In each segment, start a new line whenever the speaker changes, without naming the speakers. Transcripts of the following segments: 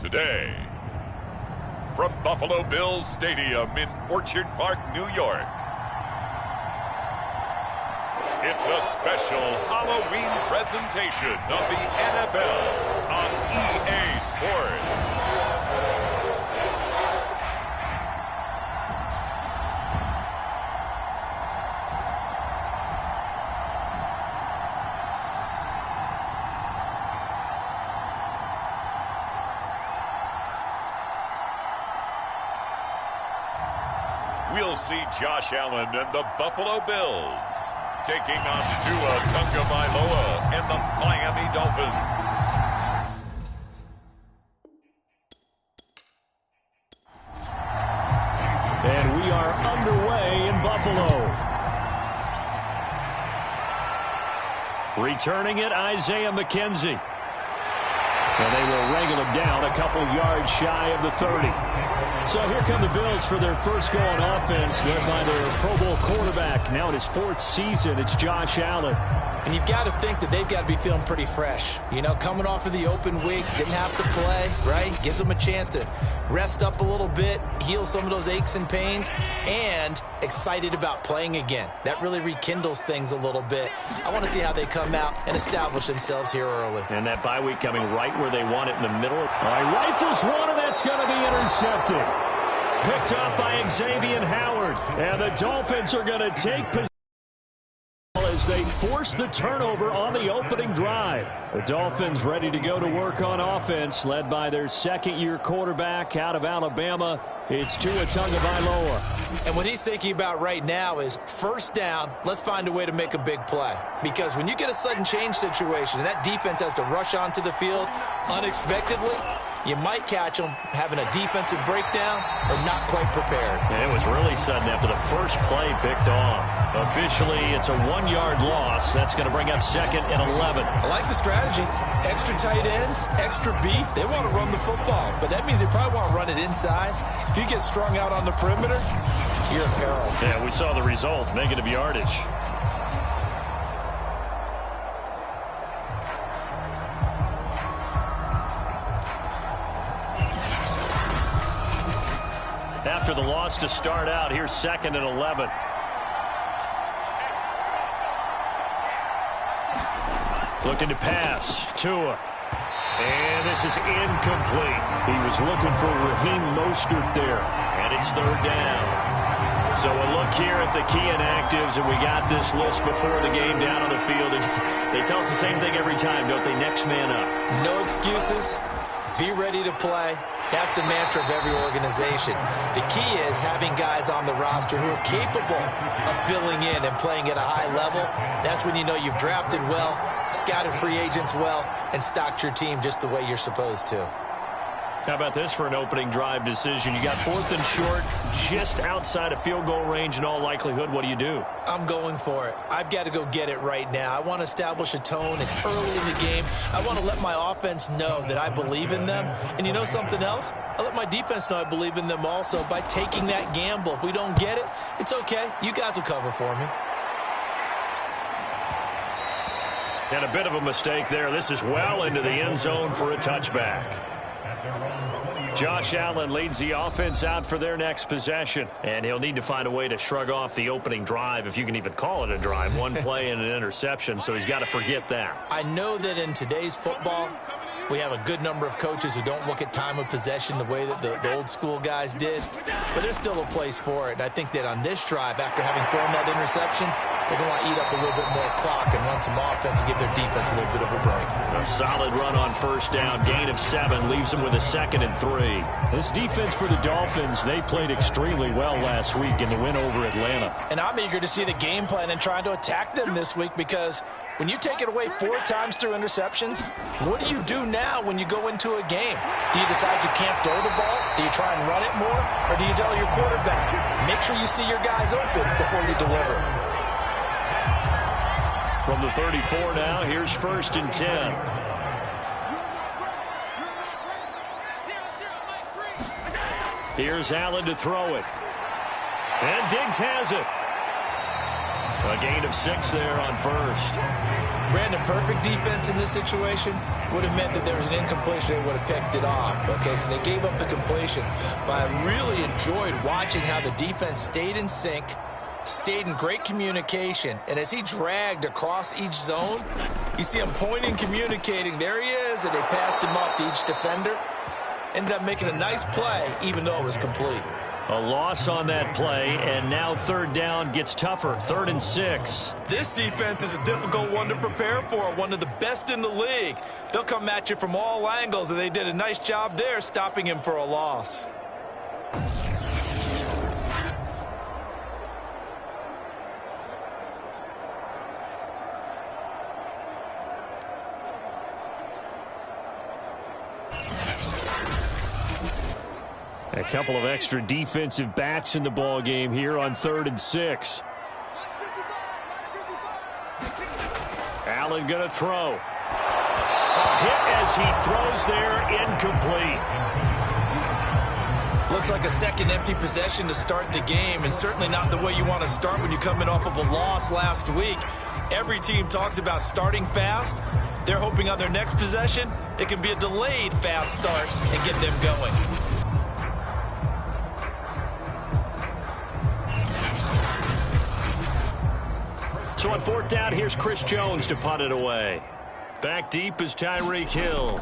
today. From Buffalo Bills Stadium in Orchard Park, New York, it's a special Halloween presentation of the NFL on EA Sports. We'll see Josh Allen and the Buffalo Bills taking on Tua Tagovailoa and the Miami Dolphins.
And we are underway in Buffalo. Returning it, Isaiah McKenzie. And they will wrangle him down a couple yards shy of the 30. So here come the Bills for their first go on offense, led by their Pro Bowl quarterback. Now in his 4th season, it's Josh Allen.
And you've got to think that they've got to be feeling pretty fresh. You know, coming off of the open week, didn't have to play, right? Gives them a chance to rest up a little bit, heal some of those aches and pains, and excited about playing again. That really rekindles things a little bit. I want to see how they come out and establish themselves here early.
And that bye week coming right where they want it in the middle. All right, rifles one, and that's going to be intercepted. Picked up by Xavier Howard. And the Dolphins are going to take possession as they force the turnover on the opening drive. The Dolphins ready to go to work on offense, led by their second-year quarterback out of Alabama. It's Tua Tagovailoa.
And what he's thinking about right now is first down, let's find a way to make a big play. Because when you get a sudden change situation and that defense has to rush onto the field unexpectedly, you might catch them having a defensive breakdown or not quite prepared.
And it was really sudden after the first play picked off. Officially, it's a 1-yard loss. That's going to bring up 2nd and 11.
I like the strategy. Extra tight ends, extra beef. They want to run the football, but that means they probably want to run it inside. If you get strung out on the perimeter, you're in peril.
Yeah, we saw the result, negative yardage. After the loss to start out, here's 2nd and 11. Looking to pass. Tua. And this is incomplete. He was looking for Raheem Mostert there. And it's 3rd down. So a look here at the key inactives, and we got this list before the game down on the field. They tell us the same thing every time, don't they? Next man up.
No excuses. Be ready to play. That's the mantra of every organization. The key is having guys on the roster who are capable of filling in and playing at a high level. That's when you know you've drafted well, scouted free agents well, and stocked your team just the way you're supposed to.
How about this for an opening drive decision? You got 4th and short, just outside of field goal range in all likelihood. What do you do?
I'm going for it. I've got to go get it right now. I want to establish a tone. It's early in the game. I want to let my offense know that I believe in them. And you know something else? I let my defense know I believe in them also by taking that gamble. If we don't get it, it's okay. You guys will cover for me.
And a bit of a mistake there. This is well into the end zone for a touchback. Josh Allen leads the offense out for their next possession. And he'll need to find a way to shrug off the opening drive, if you can even call it a drive. 1 play and an interception, so he's got to forget that.
I know that in today's football, we have a good number of coaches who don't look at time of possession the way that the old school guys did. But there's still a place for it. And I think that on this drive, after having thrown that interception, they're going to want to eat up a little bit more clock and run some offense and give their defense a little bit of a break.
A solid run on first down. Gain of 7 leaves them with a 2nd and 3. This defense for the Dolphins, they played extremely well last week in the win over Atlanta.
And I'm eager to see the game plan and trying to attack them this week, because when you take it away 4 times through interceptions, what do you do now when you go into a game? Do you decide you can't throw the ball? Do you try and run it more? Or do you tell your quarterback, make sure you see your guys open before you deliver?
From the 34 now, here's 1st and 10. Here's Allen to throw it. And Diggs has it. A gain of 6 there on first.
Brandon, perfect defense in this situation would have meant that there was an incompletion. They would have picked it off. Okay, so they gave up the completion. But I really enjoyed watching how the defense stayed in sync, stayed in great communication. And as he dragged across each zone, you see him pointing, communicating. There he is, and they passed him up to each defender. Ended up making a nice play, even though it was complete.
A loss on that play, and now third down gets tougher. 3rd and 6.
This defense is a difficult one to prepare for, one of the best in the league. They'll come at you from all angles, and they did a nice job there stopping him for a loss.
A couple of extra defensive backs in the ball game here on 3rd and 6. Allen going to throw. A hit as he throws there, incomplete.
Looks like a second empty possession to start the game, and certainly not the way you want to start when you're coming off of a loss last week. Every team talks about starting fast. They're hoping on their next possession, it can be a delayed fast start and get them going.
So on 4th down, here's Chris Jones to punt it away. Back deep is Tyreek Hill.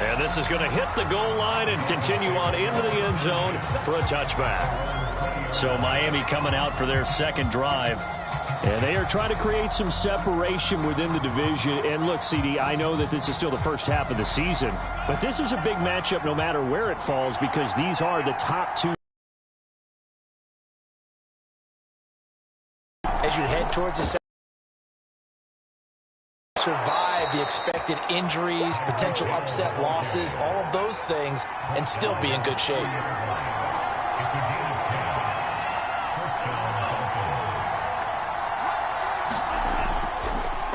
And this is going to hit the goal line and continue on into the end zone for a touchback. So Miami coming out for their second drive. And they are trying to create some separation within the division. And look, CD, I know that this is still the first half of the season, but this is a big matchup no matter where it falls because these are the top 2.
As you head towards the survive the expected injuries, potential upset losses, all of those things, and still be in good shape.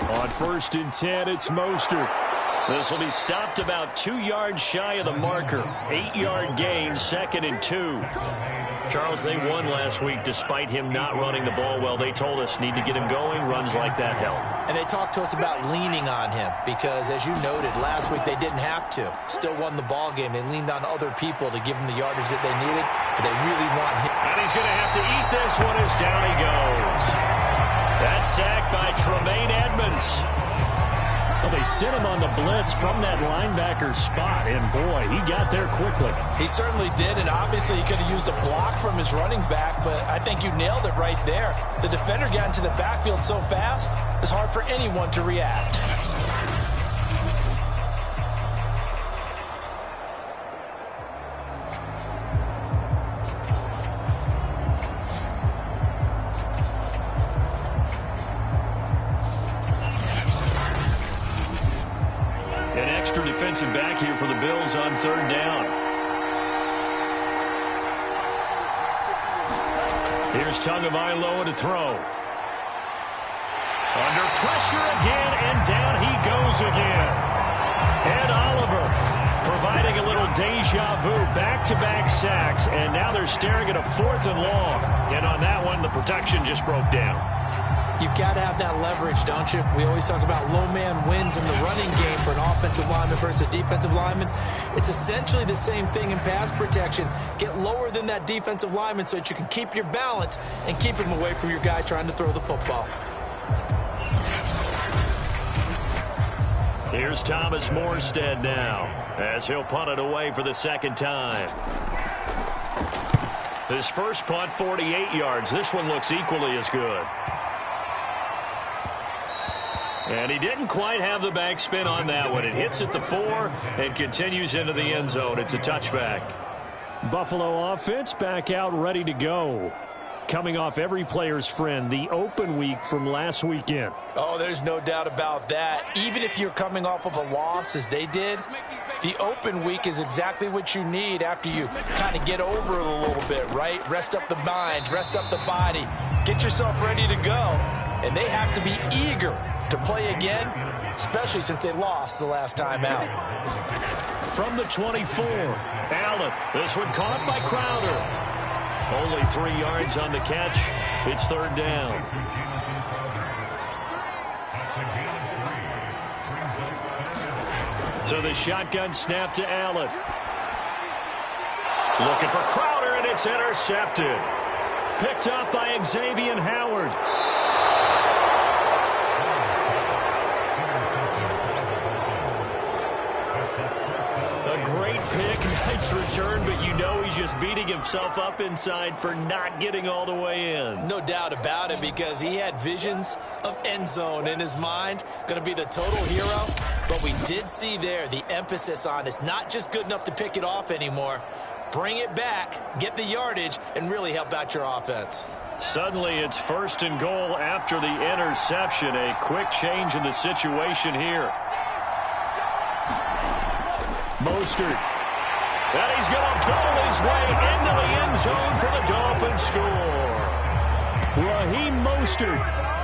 On 1st and 10, it's Mostert. This will be stopped about 2 yards shy of the marker. 8-yard gain, 2nd and 2. Charles, they won last week despite him not running the ball well. They told us need to get him going. Runs like that help.
And they talked to us about leaning on him because, as you noted, last week they didn't have to. Still won the ball game. They leaned on other people to give him the yardage that they needed, but they really want him.
And he's going to have to eat this one as down he goes. That's sacked by Tremaine Edmonds. Well, they sent him on the blitz from that linebacker spot, and boy, he got there quickly.
He certainly did, and obviously he could have used a block from his running back, but I think you nailed it right there. The defender got into the backfield so fast, it's hard for anyone to react.
Defensive back here for the Bills on 3rd down. Here's Tagovailoa to throw. Under pressure again, and down he goes again. Ed Oliver providing a little deja vu, back-to-back sacks, and now they're staring at a 4th and long. And on that one, the protection just broke down.
You've got to have that leverage, don't you? We always talk about low man wins in the running game for an offensive lineman versus a defensive lineman. It's essentially the same thing in pass protection. Get lower than that defensive lineman so that you can keep your balance and keep him away from your guy trying to throw the football.
Here's Thomas Morstead now as he'll punt it away for the 2nd time. His first punt, 48 yards. This one looks equally as good. And he didn't quite have the backspin on that one. It hits at the 4 and continues into the end zone. It's a touchback. Buffalo offense back out ready to go. Coming off every player's friend, the open week from last weekend.
Oh, there's no doubt about that. Even if you're coming off of a loss as they did, the open week is exactly what you need after you kind of get over it a little bit, right? Rest up the mind, rest up the body, get yourself ready to go. And they have to be eager to play again, especially since they lost the last time out.
From the 24, Allen. This one caught by Crowder. Only 3 yards on the catch. It's third down. So the shotgun snap to Allen. Looking for Crowder, and it's intercepted. Picked up by Xavier Howard. A great pick, nice return, but you know he's just beating himself up inside for not getting all the way in.
No doubt about it, because he had visions of end zone in his mind. Going to be the total hero. But we did see there the emphasis on it's not just good enough to pick it off anymore. Bring it back, get the yardage, and really help out your offense.
Suddenly it's first and goal after the interception. A quick change in the situation here. Mostert. And he's going to pull his way into the end zone for the Dolphins score. Raheem Mostert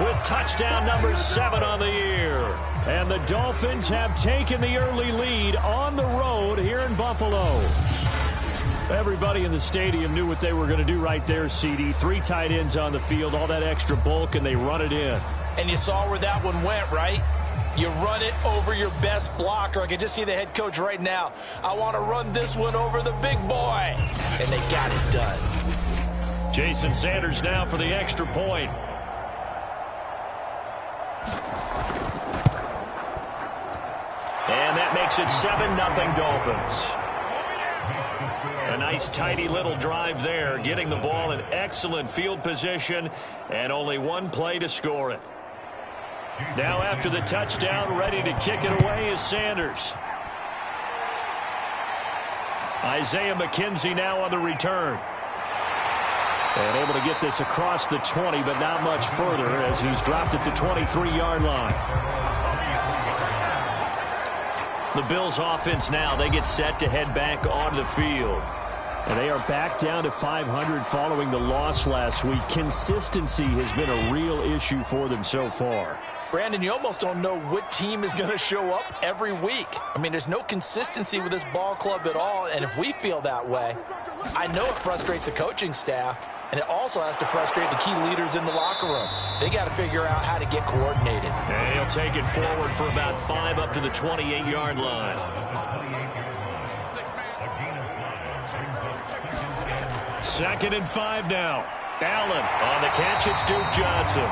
with touchdown number 7 on the year. And the Dolphins have taken the early lead on the road here in Buffalo. Everybody in the stadium knew what they were going to do right there, CD. 3 tight ends on the field, all that extra bulk, and they run it in.
And you saw where that one went, right? You run it over your best blocker. I can just see the head coach right now. I want to run this one over the big boy. And they got it done.
Jason Sanders now for the extra point. And that makes it 7-0 Dolphins. A nice, tidy little drive there, getting the ball in excellent field position, and only 1 play to score it. Now after the touchdown, ready to kick it away is Sanders. Isaiah McKenzie now on the return. And able to get this across the 20, but not much further as he's dropped at the 23-yard line. The Bills offense now, they get set to head back onto the field. And they are back down to 500 following the loss last week. Consistency has been a real issue for them so far.
Brandon, you almost don't know what team is going to show up every week. I mean, there's no consistency with this ball club at all, and if we feel that way, I know it frustrates the coaching staff, and it also has to frustrate the key leaders in the locker room. They got to figure out how to get coordinated.
And he'll take it forward for about 5 up to the 28-yard line. Second and 5 now. Allen on the catch. It's Duke Johnson.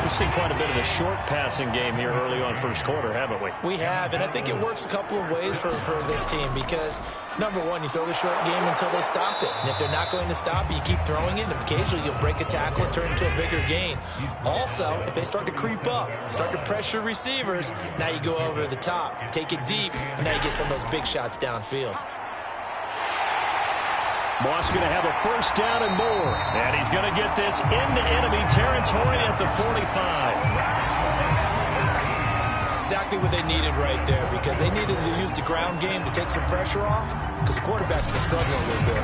We've seen quite a bit of the short passing game here early on first quarter, haven't we?
We have, and I think it works a couple of ways for this team because, number one, you throw the short game until they stop it. And if they're not going to stop it, you keep throwing it, and occasionally you'll break a tackle and turn it into a bigger gain. Also, if they start to creep up, start to pressure receivers, now you go over the top, take it deep, and now you get some of those big shots downfield.
Moss going to have a first down and more. And he's going to get this into enemy territory at the 45.
Exactly what they needed right there because they needed to use the ground game to take some pressure off because the quarterback's been struggling a little bit.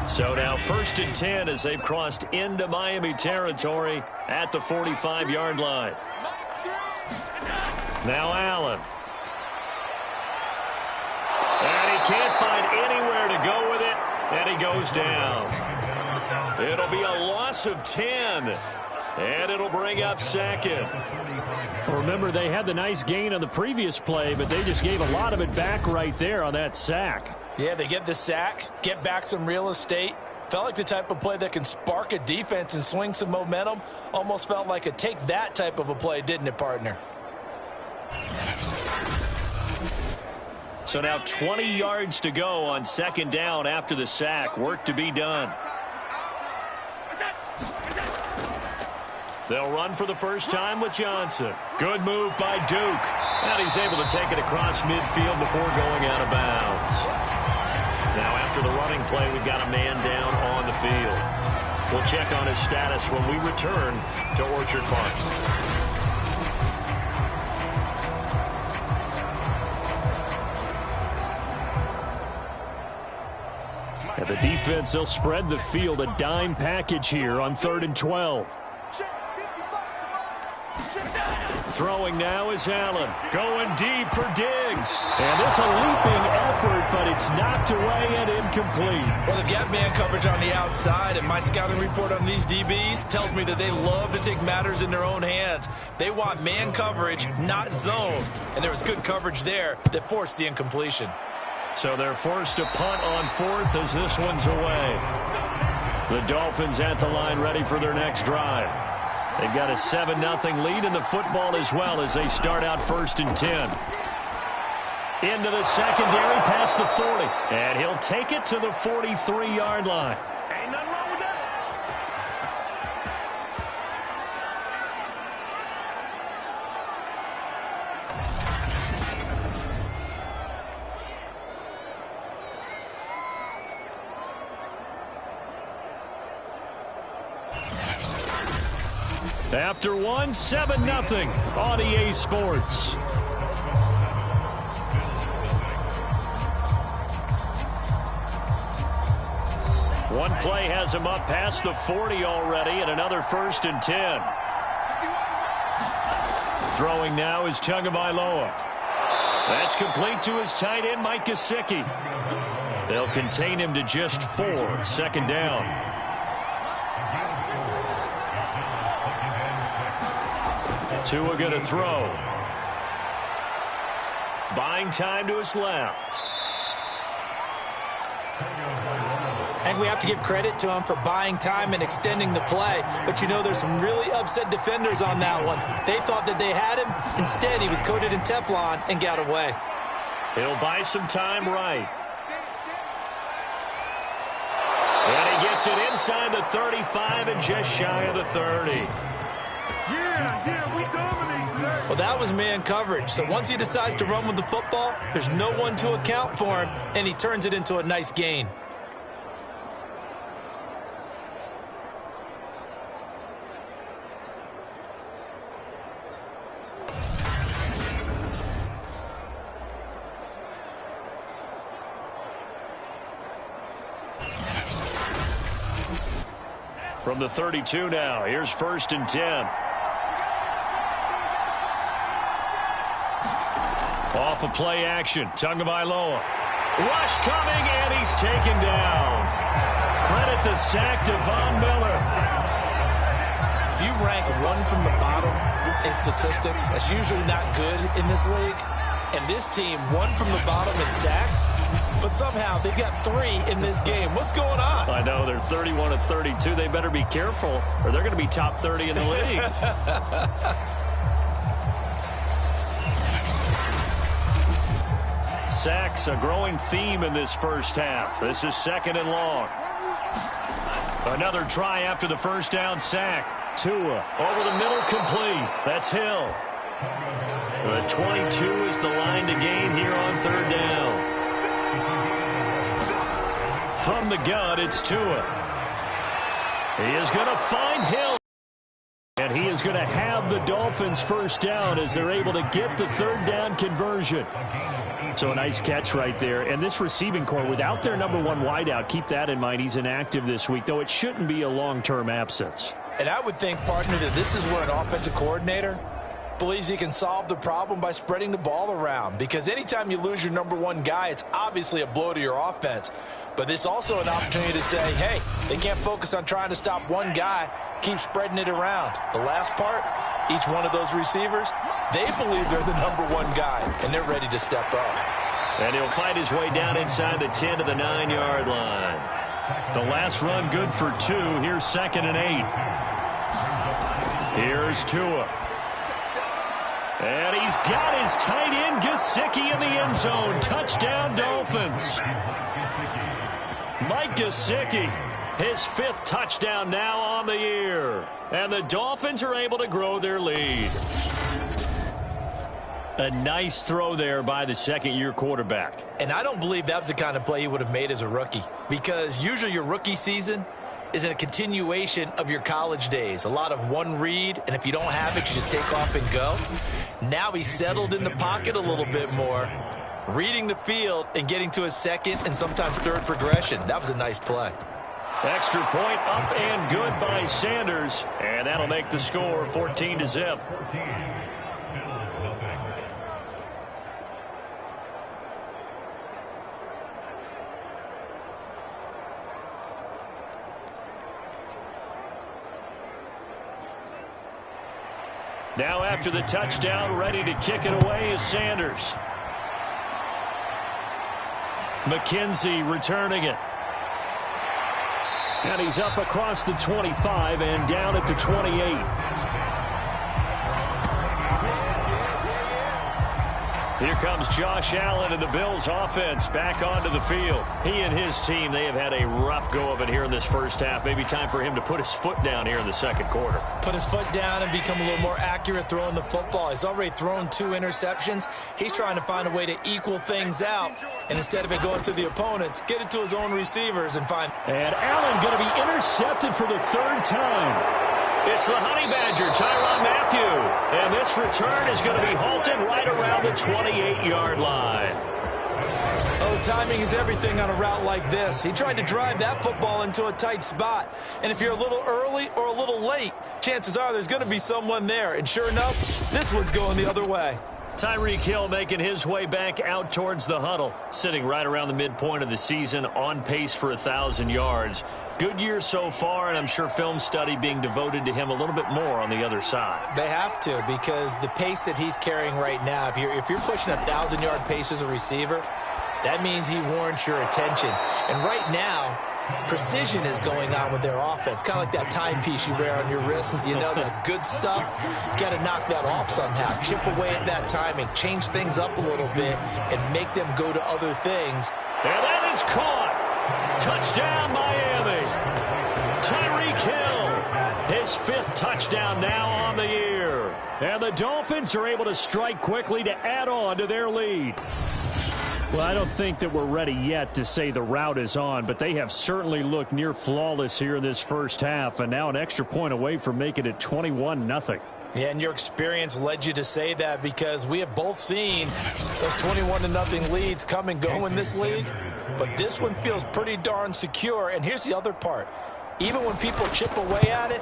So now first and 10 as they've crossed into Miami territory at the 45-yard line. Now Allen. And he can't find anywhere to go with it, and he goes down. It'll be a loss of 10, and it'll bring up second. Remember, they had the nice gain on the previous play, but they just gave a lot of it back right there on that sack.
Yeah, they get the sack, get back some real estate. Felt like the type of play that can spark a defense and swing some momentum. Almost felt like a take that type of a play, didn't it, partner?
So now 20 yards to go on second down after the sack. Work to be done. They'll run for the first time with Johnson. Good move by Duke. And he's able to take it across midfield before going out of bounds. Now after the running play, we've got a man down on the field. We'll check on his status when we return to Orchard Park. And the defense, they'll spread the field, a dime package here on 3rd and 12. Throwing now is Allen. Going deep for Diggs. And it's a leaping effort, but it's knocked away and incomplete.
Well, they've got man coverage on the outside, and my scouting report on these DBs tells me that they love to take matters in their own hands. They want man coverage, not zone. And there was good coverage there that forced the incompletion.
So they're forced to punt on 4th as this one's away. The Dolphins at the line ready for their next drive. They've got a 7-0 lead in the football as well as they start out 1st and 10. Into the secondary past the 40. And he'll take it to the 43-yard line. Ain't nothing wrong with that. After one, 7-0 on EA Sports. One play has him up past the 40 already, and another 1st and 10. Throwing now is Tagovailoa. That's complete to his tight end, Mike Gesicki. They'll contain him to just 4, 2nd down. Tua going to throw. Buying time to his left.
And we have to give credit to him for buying time and extending the play. But, you know, there's some really upset defenders on that one. They thought that they had him. Instead, he was coated in Teflon and got away.
He'll buy some time right. And he gets it inside the 35 and just shy of the 30.
Yeah, we dominate today.
Well, that was man coverage. So once he decides to run with the football, there's no one to account for him, and he turns it into a nice gain.
From the 32 now, here's 1st and 10. Off of play action, Tagovailoa. Rush coming, and he's taken down. Credit the sack to Von Miller.
If you rank one from the bottom in statistics, that's usually not good in this league. And this team, one from the bottom in sacks, but somehow they got 3 in this game. What's going on?
I know, they're 31 of 32. They better be careful, or they're going to be top 30 in the league. Sacks, a growing theme in this first half. This is 2nd and long. Another try after the first down sack. Tua over the middle, complete. That's Hill. The 22 is the line to gain here on 3rd down. From the gun, it's Tua. He is going to find Hill. And he is going to have the Dolphins' first down as they're able to get the 3rd down conversion. So a nice catch right there. And this receiving core, without their number 1 wideout, keep that in mind. He's inactive this week, though it shouldn't be a long-term absence.
And I would think, partner, that this is where an offensive coordinator believes he can solve the problem by spreading the ball around. Because anytime you lose your number 1 guy, it's obviously a blow to your offense. But this is also an opportunity to say, hey, they can't focus on trying to stop one guy. Keep spreading it around. The last part, each one of those receivers, they believe they're the number 1 guy, and they're ready to step up.
And he'll find his way down inside the 10 to the 9-yard line. The last run good for 2. Here's 2nd and 8. Here's Tua. And he's got his tight end, Gesicki, in the end zone. Touchdown, Dolphins. Mike Gesicki, his 5th touchdown now on the year. And the Dolphins are able to grow their lead. A nice throw there by the second-year quarterback.
And I don't believe that was the kind of play he would have made as a rookie. Because usually your rookie season is a continuation of your college days. A lot of one read, and if you don't have it, you just take off and go. Now he's settled in the pocket a little bit more.
reading the field and getting to his second and sometimes third progression. That was a nice play.
Extra point up and good by Sanders. And that'll make the score 14-0. Now after the touchdown, ready to kick it away is Sanders. McKenzie returning it. And he's up across the 25 and down at the 28. Here comes Josh Allen and the Bills offense back onto the field. He and his team, they have had a rough go of it here in this first half. Maybe time for him to put his foot down here in the second quarter.
Put his foot down and become a little more accurate throwing the football. He's already thrown 2 interceptions. He's trying to find a way to equal things out. And instead of it going to the opponents, get it to his own receivers and find.
And Allen going to be intercepted for the 3rd time. It's the Honey Badger, Tyrann Mathieu. And this return is going to be halted right around the 28-yard line.
Oh, timing is everything on a route like this. He tried to drive that football into a tight spot. And if you're a little early or a little late, chances are there's going to be someone there. And sure enough, this one's going the other way.
Tyreek Hill making his way back out towards the huddle, sitting right around the midpoint of the season, on pace for 1,000 yards. Good year so far, and I'm sure film study being devoted to him a little bit more on the other side.
They have to, because the pace that he's carrying right now, if you're pushing 1,000-yard pace as a receiver, that means he warrants your attention. And right now, precision is going on with their offense, kind of like that timepiece you wear on your wrist. You know, that good stuff. You got to knock that off somehow. Chip away at that timing, change things up a little bit, and make them go to other things.
And that is caught. Touchdown, Miami. Tyreek Hill, his 5th touchdown now on the year. And the Dolphins are able to strike quickly to add on to their lead. Well, I don't think that we're ready yet to say the route is on, but they have certainly looked near flawless here in this first half, and now an extra point away from making it 21-0.
Yeah, and your experience led you to say that, because we have both seen those 21-0 leads come and go in this league, but this one feels pretty darn secure. And here's the other part. Even when people chip away at it,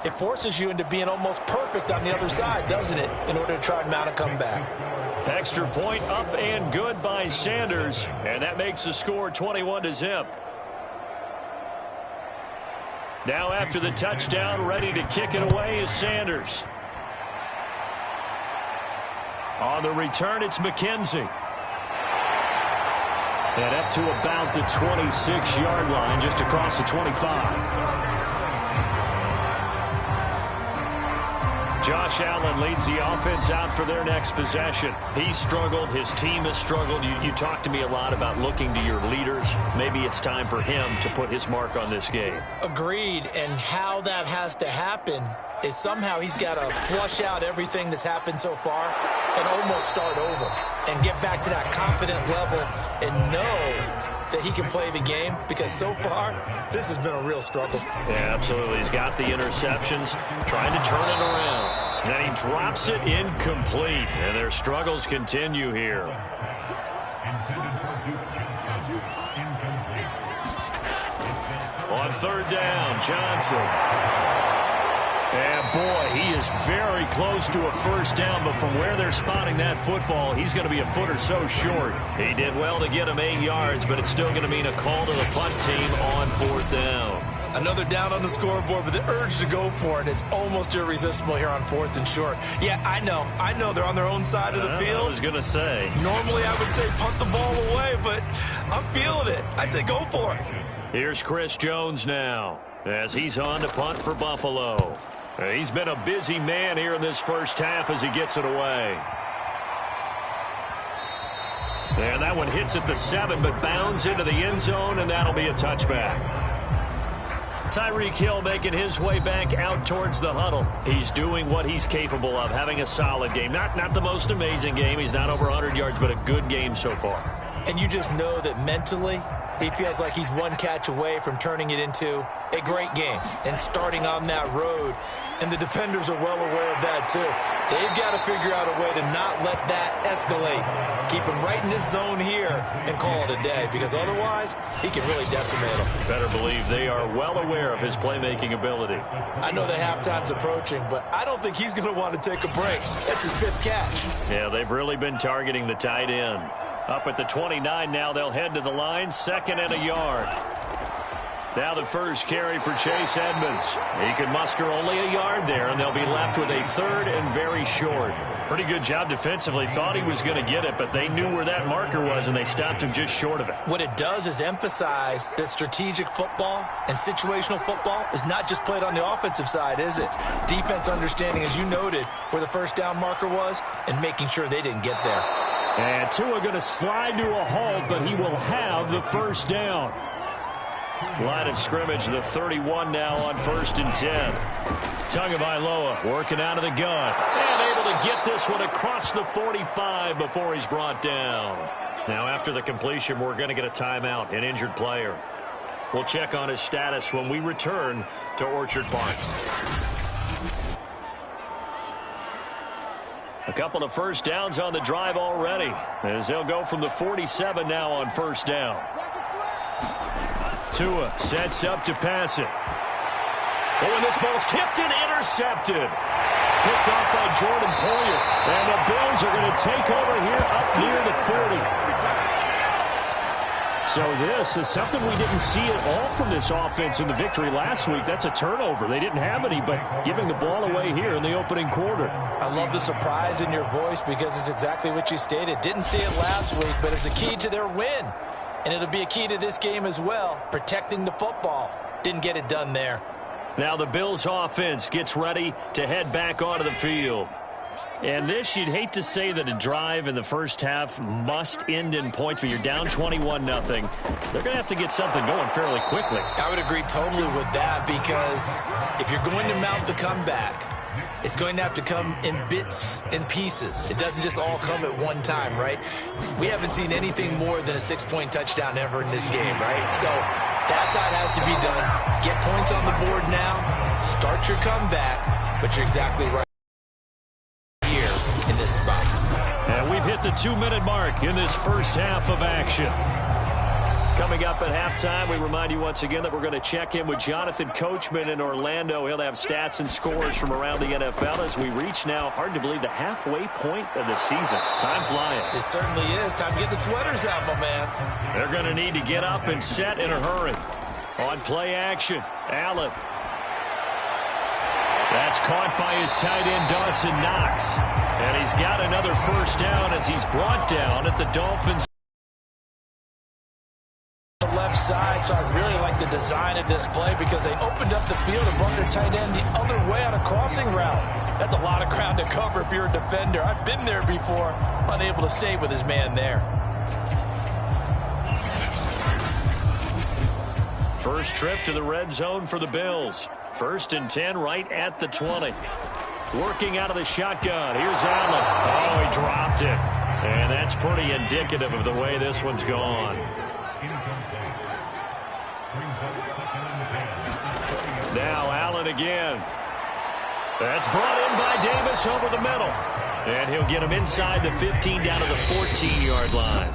it forces you into being almost perfect on the other side, doesn't it, in order to try and mount a comeback.
Extra point up and good by Sanders, and that makes the score 21-0. Now after the touchdown, ready to kick it away is Sanders. On the return, it's McKenzie. And up to about the 26-yard line, just across the 25. Josh Allen leads the offense out for their next possession. He struggled. His team has struggled. You talk to me a lot about looking to your leaders. Maybe it's time for him to put his mark on this game.
Agreed. And how that has to happen is somehow he's got to flush out everything that's happened so far and almost start over and get back to that confident level and know that he can play the game, because so far this has been a real struggle.
Yeah, absolutely. He's got the interceptions, trying to turn it around. And he drops it incomplete, and their struggles continue here. On 3rd down, Johnson. And, boy, he is very close to a first down, but from where they're spotting that football, he's going to be a foot or so short. He did well to get him 8 yards, but it's still going to mean a call to the punt team on 4th down.
Another down on the scoreboard, but the urge to go for it is almost irresistible here on 4th and short. Yeah, I know they're on their own side of the field.
I was going to say.
Normally I would say punt the ball away, but I'm feeling it. I say go for it.
Here's Chris Jones now as he's on to punt for Buffalo. He's been a busy man here in this first half as he gets it away. And that one hits at the 7, but bounds into the end zone, and that'll be a touchback. Tyreek Hill making his way back out towards the huddle. He's doing what he's capable of, having a solid game. Not the most amazing game. He's not over 100 yards, but a good game so far.
And you just know that mentally he feels like he's one catch away from turning it into a great game and starting on that road
And the defenders are well aware of that, too. They've got to figure out a way to not let that escalate. Keep him right in this zone here and call it a day, because otherwise, he can really decimate them.
Better believe they are well aware of his playmaking ability.
I know that halftime's approaching, but I don't think he's going to want to take a break. That's his 5th catch.
Yeah, they've really been targeting the tight end. Up at the 29 now, they'll head to the line, 2nd and a yard. Now the first carry for Chase Edmonds. He can muster only a yard there, and they'll be left with a 3rd and very short. Pretty good job defensively. Thought he was going to get it, but they knew where that marker was, and they stopped him just short of it.
What it does is emphasize that strategic football and situational football is not just played on the offensive side, is it? Defense understanding, as you noted, where the first down marker was and making sure they didn't get there.
And Tua going to slide to a halt, but he will have the first down. Line of scrimmage, the 31 now on 1st and 10. Tagovailoa working out of the gun. And able to get this one across the 45 before he's brought down. Now after the completion, we're going to get a timeout, an injured player. We'll check on his status when we return to Orchard Park. A couple of first downs on the drive already, as they'll go from the 47 now on 1st down. Tua sets up to pass it. Oh, and this ball's tipped and intercepted. Picked off by Jordan Poyer. And the Bills are going to take over here up near the 40. So this is something we didn't see at all from this offense in the victory last week. That's a turnover. They didn't have any, but giving the ball away here in the opening quarter.
I love the surprise in your voice because it's exactly what you stated. Didn't see it last week, but it's a key to their win. And it'll be a key to this game as well, protecting the football. Didn't get it done there.
Now the Bills offense gets ready to head back onto the field. And this, you'd hate to say that a drive in the first half must end in points, but you're down 21-0. They're going to have to get something going fairly quickly.
I would agree totally with that, because if you're going to mount the comeback, it's going to have to come in bits and pieces. It doesn't just all come at one time, right? We haven't seen anything more than a 6-point touchdown ever in this game, right? So that's how it has to be done. Get points on the board now, start your comeback, but you're exactly right here in this spot.
And we've hit the 2-minute mark in this first half of action. Coming up at halftime, we remind you once again that we're going to check in with Jonathan Coachman in Orlando. He'll have stats and scores from around the NFL as we reach now, hard to believe, the halfway point of the season. Time flying.
It certainly is. Time to get the sweaters out, my man.
They're going to need to get up and set in a hurry. On play action, Allen. That's caught by his tight end, Dawson Knox. And he's got another first down as he's brought down at the Dolphins.
Left side, so I really like the design of this play because they opened up the field and brought their tight end the other way on a crossing route. That's a lot of ground to cover if you're a defender. I've been there before, unable to stay with his man there.
First trip to the red zone for the Bills. 1st and 10 right at the 20. Working out of the shotgun. Here's Allen. Oh, he dropped it. And that's pretty indicative of the way this one's gone. Now Allen again. That's brought in by Davis over the middle. And he'll get him inside the 15 down to the 14-yard line.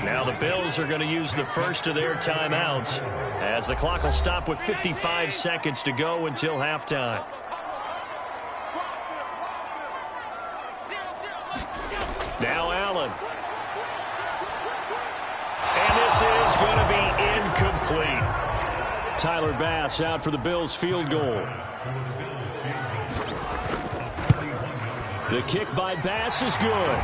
Now the Bills are going to use the first of their timeouts as the clock will stop with 55 seconds to go until halftime. Now Allen. And this is going to be incomplete. Tyler Bass out for the Bills field goal. The kick by Bass is good.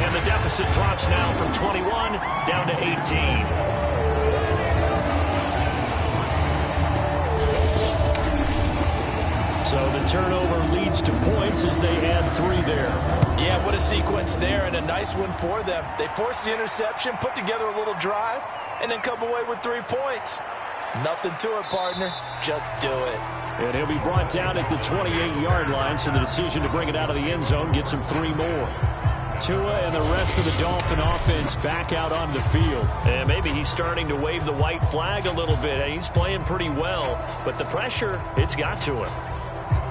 And the deficit drops now from 21 down to 18. So the turnover leads to points as they add 3 there.
Yeah, what a sequence there, and a nice one for them. They forced the interception, put together a little drive, and then come away with 3 points. Nothing to it, partner. Just do it.
And he'll be brought down at the 28-yard line, so the decision to bring it out of the end zone gets him 3 more. Tua and the rest of the Dolphin offense back out on the field. And maybe he's starting to wave the white flag a little bit. He's playing pretty well, but the pressure, it's got to him.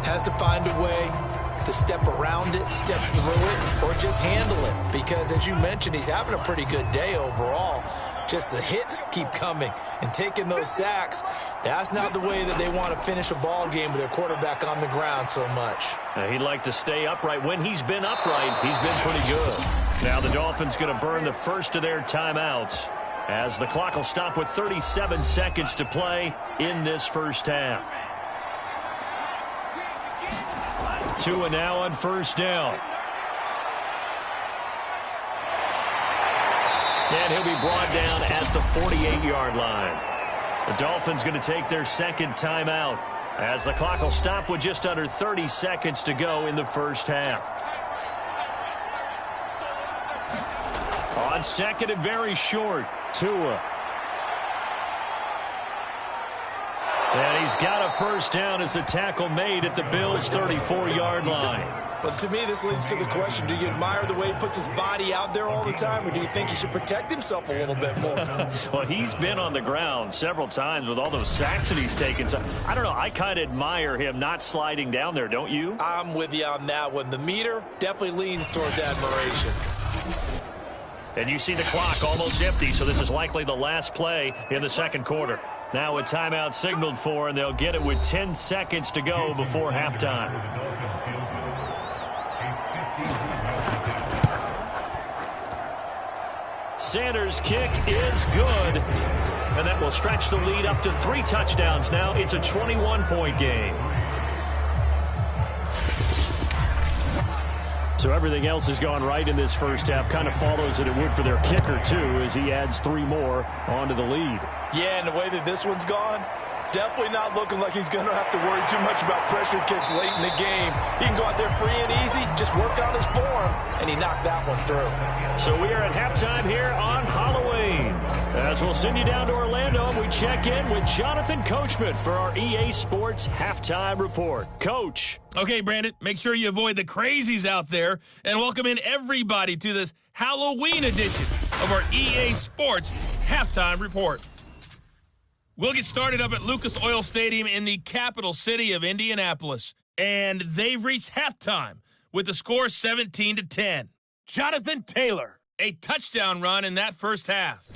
has to find a way to step around it, step through it, or just handle it. Because, as you mentioned, he's having a pretty good day overall. Just the hits keep coming and taking those sacks. That's not the way that they want to finish a ball game with their quarterback on the ground so much.
He'd like to stay upright. When he's been upright, he's been pretty good. Now the Dolphins going to burn the first of their timeouts as the clock will stop with 37 seconds to play in this first half. Tua now on first down. And he'll be brought down at the 48-yard line. The Dolphins going to take their second timeout as the clock will stop with just under 30 seconds to go in the first half. On second and very short, Tua. And he's got a first down as the tackle made at the Bills' 34-yard line.
But to me, this leads to the question, do you admire the way he puts his body out there all the time, or do you think he should protect himself a little bit more?
Well, he's been on the ground several times with all those sacks that he's taken. So, I don't know, I kind of admire him not sliding down there, don't you?
I'm with you on that one. The meter definitely leans towards admiration.
And you see the clock almost empty, so this is likely the last play in the second quarter. Now a timeout signaled for, and they'll get it with 10 seconds to go before halftime. Sanders' kick is good, and that will stretch the lead up to 3 touchdowns now. It's a 21-point game. So everything else has gone right in this first half. Kind of follows that it would for their kicker, too, as he adds 3 more onto the lead.
Yeah, and the way that this one's gone, definitely not looking like he's going to have to worry too much about pressure kicks late in the game. He can go out there free and easy, just work on his form, and he knocked that one through.
So we are at halftime here on Halloween. As we'll send you down to Orlando, we check in with Jonathan Coachman for our EA Sports Halftime Report. Coach.
Okay, Brandon, make sure you avoid the crazies out there and welcome in everybody to this Halloween edition of our EA Sports Halftime Report. We'll get started up at Lucas Oil Stadium in the capital city of Indianapolis. And they've reached halftime with the score 17-10. Jonathan Taylor, a touchdown run in that first half.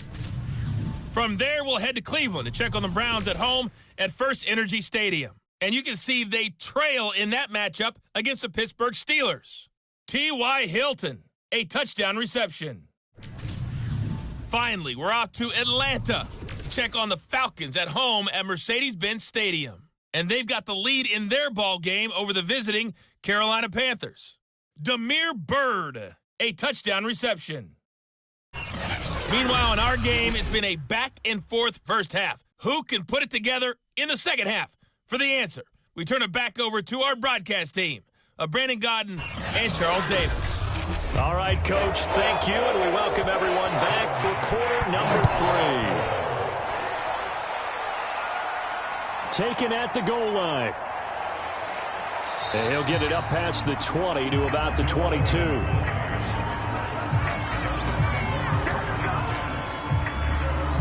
From there, we'll head to Cleveland to check on the Browns at home at First Energy Stadium. And you can see they trail in that matchup against the Pittsburgh Steelers. T.Y. Hilton, a touchdown reception. Finally, we're off to Atlanta. Check on the Falcons at home at Mercedes-Benz Stadium. And they've got the lead in their ball game over the visiting Carolina Panthers. Damiere Byrd, a touchdown reception. Meanwhile, in our game, it's been a back-and-forth first half. Who can put it together in the second half? For the answer, we turn it back over to our broadcast team of Brandon Godden and Charles Davis.
All right, Coach, thank you, and we welcome everyone back for quarter number 3. Taken at the goal line. And he'll get it up past the 20 to about the 22.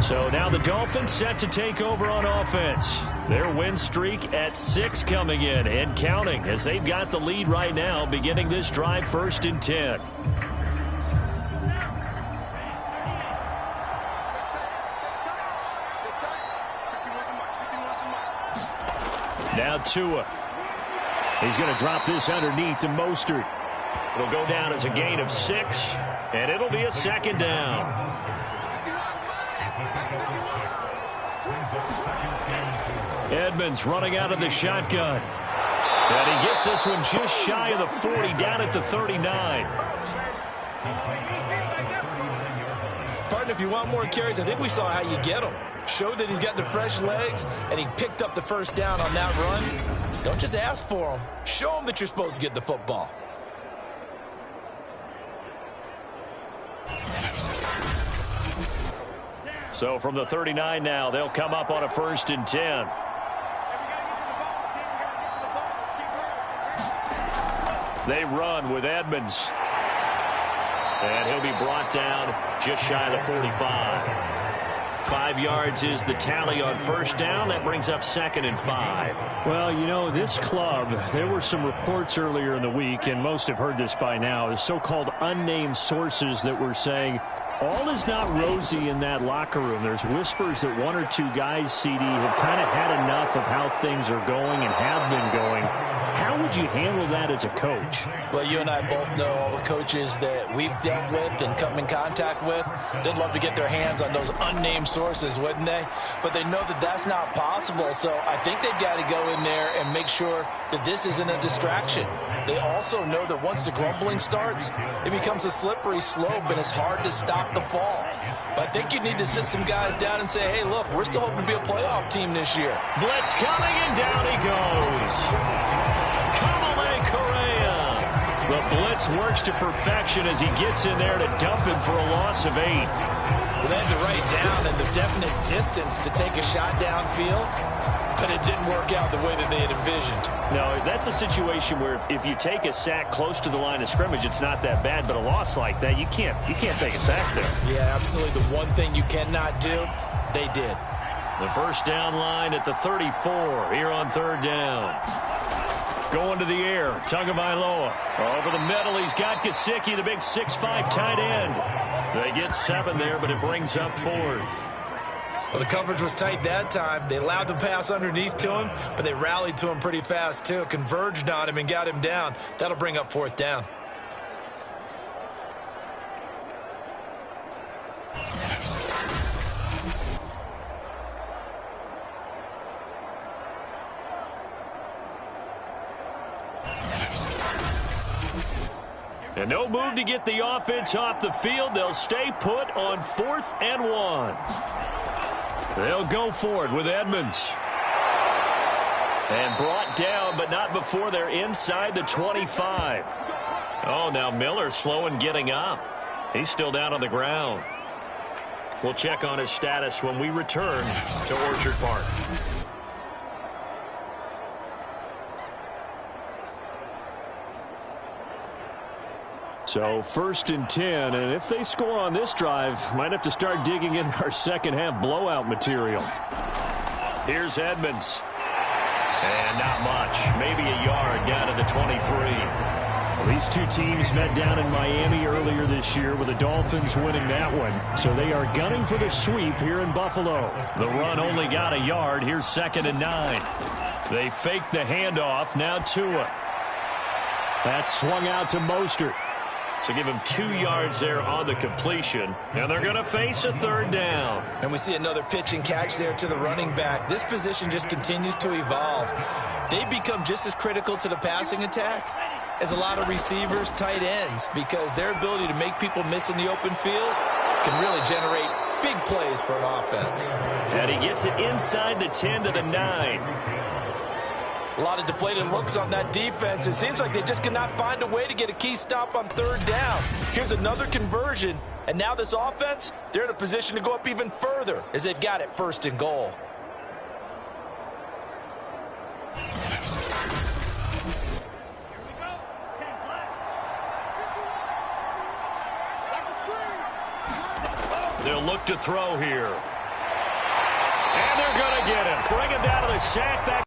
So now the Dolphins set to take over on offense. Their win streak at 6 coming in and counting as they've got the lead right now beginning this drive 1st and 10. Now Tua. He's going to drop this underneath to Mostert. It'll go down as a gain of 6, and it'll be a second down. Edmonds running out of the shotgun. And he gets this one just shy of the 40, down at the 39.
Partner, if you want more carries, I think we saw how you get them. Showed that he's got the fresh legs, and he picked up the first down on that run. Don't just ask for them. Show them that you're supposed to get the football.
So from the 39 now, they'll come up on a 1st and 10. They run with Edmonds. And he'll be brought down just shy of the 45. 5 yards is the tally on first down. That brings up 2nd and 5.
Well, you know, this club, there were some reports earlier in the week, and most have heard this by now, the so-called unnamed sources that were saying all is not rosy in that locker room. There's whispers that 1 or 2 guys, CD, have kind of had enough of how things are going and have been going. How would you handle that as a coach?
Well, you and I both know all the coaches that we've dealt with and come in contact with. They'd love to get their hands on those unnamed sources, wouldn't they? But they know that that's not possible, so I think they've got to go in there and make sure that this isn't a distraction. They also know that once the grumbling starts, it becomes a slippery slope, and it's hard to stop the fall. But I think you need to sit some guys down and say, hey, look, we're still hoping to be a playoff team this year.
Blitz coming, and down he goes. The blitz works to perfection as he gets in there to dump him for a loss of 8.
Well, they had the right down and the definite distance to take a shot downfield, but it didn't work out the way that they had envisioned.
No, that's a situation where if you take a sack close to the line of scrimmage, it's not that bad, but a loss like that, you can't take a sack there.
Yeah, absolutely. The one thing you cannot do, they did.
The first down line at the 34 here on 3rd down. Going to the air, Tagovailoa. Over the middle, he's got Gesicki, the big 6'5" tight end. They get 7 there, but it brings up 4th.
Well, the coverage was tight that time. They allowed the pass underneath to him, but they rallied to him pretty fast, too. Converged on him and got him down. That'll bring up 4th down.
And no move to get the offense off the field. They'll stay put on 4th and 1. They'll go for it with Edmonds. And brought down, but not before they're inside the 25. Oh, now Miller slow in getting up. He's still down on the ground. We'll check on his status when we return to Orchard Park.
So 1st and 10, and if they score on this drive, might have to start digging in our second half blowout material.
Here's Edmonds. And not much. Maybe a yard down to the 23.
Well, these two teams met down in Miami earlier this year with the Dolphins winning that one. So they are gunning for the sweep here in Buffalo.
The run only got a yard. Here's 2nd and 9. They fake the handoff. Now Tua.
That's swung out to Mostert.
So give him 2 yards there on the completion. And they're going to face a 3rd down.
And we see another pitch and catch there to the running back. This position just continues to evolve. They become just as critical to the passing attack as a lot of receivers, tight ends, because their ability to make people miss in the open field can really generate big plays for an offense.
And he gets it inside the 10 to the 9.
A lot of deflated looks on that defense. It seems like they just cannot find a way to get a key stop on 3rd down. Here's another conversion, and now this offense, they're in a position to go up even further as they've got it 1st and goal.
They'll look to throw here. And they're going to get him. Bring him down to the sack. That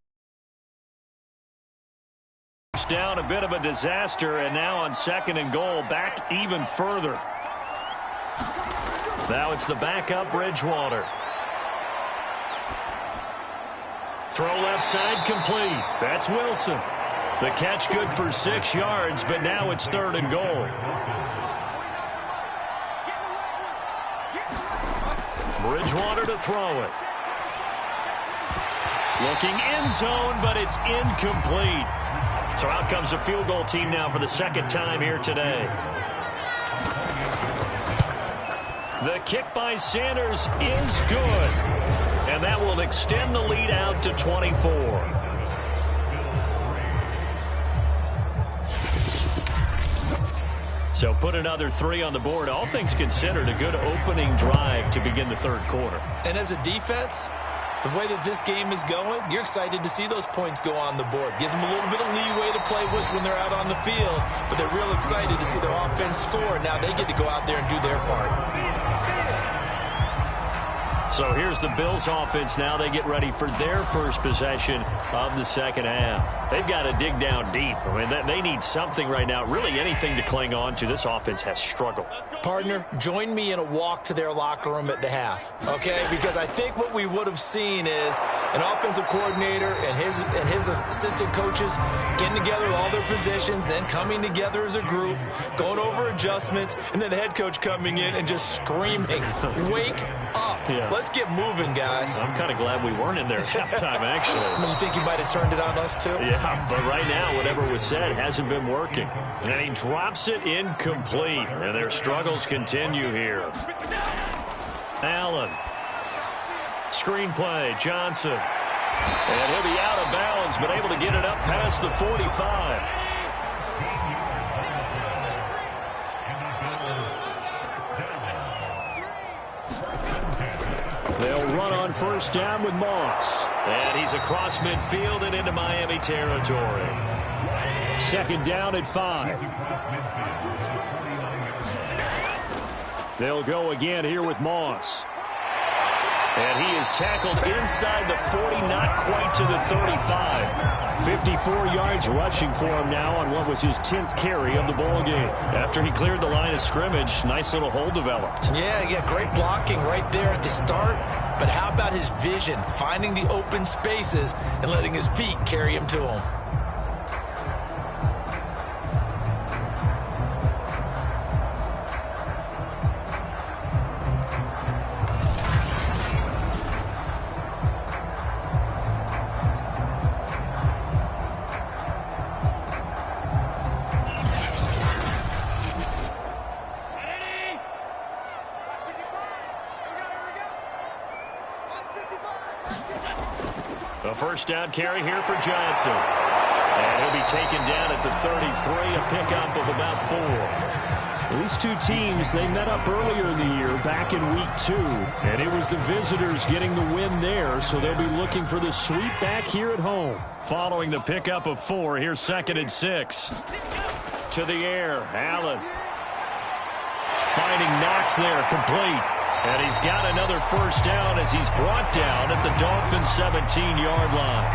down, a bit of a disaster, and now on 2nd and goal, back even further. Now it's the backup Bridgewater. Throw left side complete. That's Wilson. The catch good for 6 yards, but now it's 3rd and goal. Bridgewater to throw it. Looking end zone, but it's incomplete. So out comes a field goal team now for the 2nd time here today. The kick by Sanders is good. And that will extend the lead out to 24. So put another 3 on the board. All things considered, a good opening drive to begin the 3rd quarter.
And as a defense, the way that this game is going, you're excited to see those points go on the board. Gives them a little bit of leeway to play with when they're out on the field, but they're real excited to see their offense score. Now they get to go out there and do their part.
So here's the Bills offense now. They get ready for their first possession of the second half. They've got to dig down deep. I mean, they need something right now, really anything to cling on to. This offense has struggled.
Partner, join me in a walk to their locker room at the half, okay? Because I think what we would have seen is an offensive coordinator and his assistant coaches getting together with all their positions, then coming together as a group, going over adjustments, and then the head coach coming in and just screaming, "Wake up.
Yeah.
Let's get moving, guys."
I'm kind of glad we weren't in there at halftime, actually.
I mean, you think you might have turned it on us, too?
Yeah, but right now, whatever was said hasn't been working. And he drops it incomplete, and their struggles continue here. Allen. Screenplay, Johnson. And he'll be out of bounds, but able to get it up past the 45. They'll run on first down with Moss. And he's across midfield and into Miami territory. Second down at 5. They'll go again here with Moss. And he is tackled inside the 40, not quite to the 35. 54 yards rushing for him now on what was his 10th carry of the ball game. After he cleared the line of scrimmage, nice little hole developed.
Yeah, great blocking right there at the start. But how about his vision, finding the open spaces and letting his feet carry him to him?
A first down carry here for Johnson. And he'll be taken down at the 33, a pickup of about 4. These two teams, they met up earlier in the year, back in week 2. And it was the visitors getting the win there, so they'll be looking for the sweep back here at home. Following the pickup of 4, here's 2nd and 6. To the air, Allen. Finding Knox there, complete. And he's got another first down as he's brought down at the Dolphins' 17-yard line.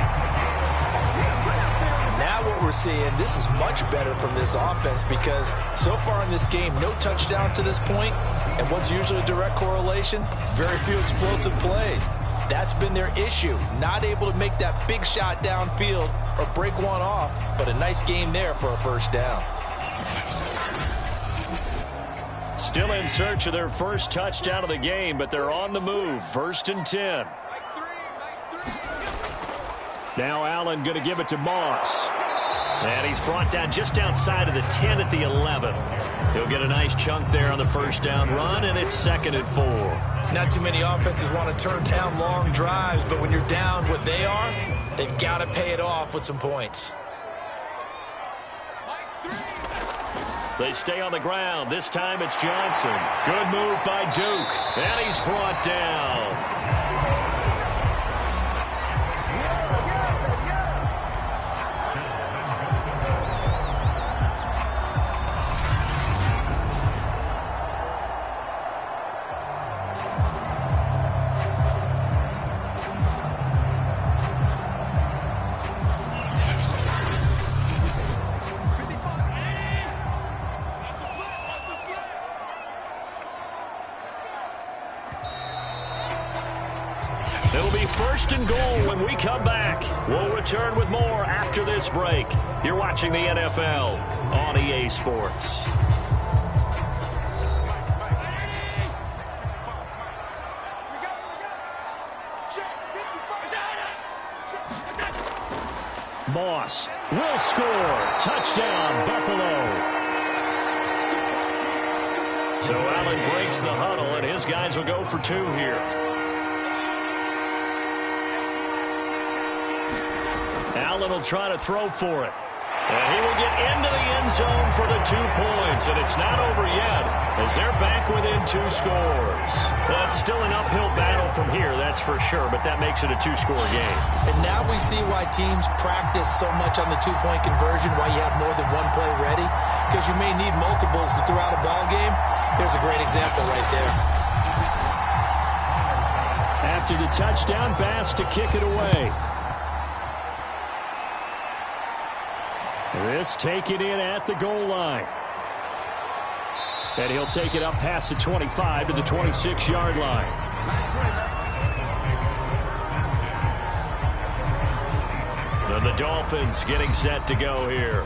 Now what we're seeing, this is much better from this offense because so far in this game, no touchdowns to this point. And what's usually a direct correlation? Very few explosive plays. That's been their issue. Not able to make that big shot downfield or break one off, but a nice game there for a first down.
Still in search of their first touchdown of the game, but they're on the move. 1st and 10. Now Allen going to give it to Moss. And he's brought down just outside of the 10 at the 11. He'll get a nice chunk there on the first down run, and it's 2nd and 4.
Not too many offenses want to turn down long drives, but when you're down what they are, they've got to pay it off with some points.
They stay on the ground. This time it's Johnson. Good move by Duke. And he's brought down. It'll be 1st and goal when we come back. We'll return with more after this break. You're watching the NFL on EA Sports. Moss will score. Touchdown, Buffalo. So Allen breaks the huddle, and his guys will go for 2 here. Allen will try to throw for it. And he will get into the end zone for the 2 points. And it's not over yet as they're back within 2 scores. Well, it's still an uphill battle from here, that's for sure. But that makes it a 2-score game.
And now we see why teams practice so much on the 2-point conversion, why you have more than one play ready. Because you may need multiples to throw out a ball game. Here's a great example right there.
after the touchdown pass to kick it away. This taken in at the goal line. And he'll take it up past the 25 to the 26-yard line. And the Dolphins getting set to go here.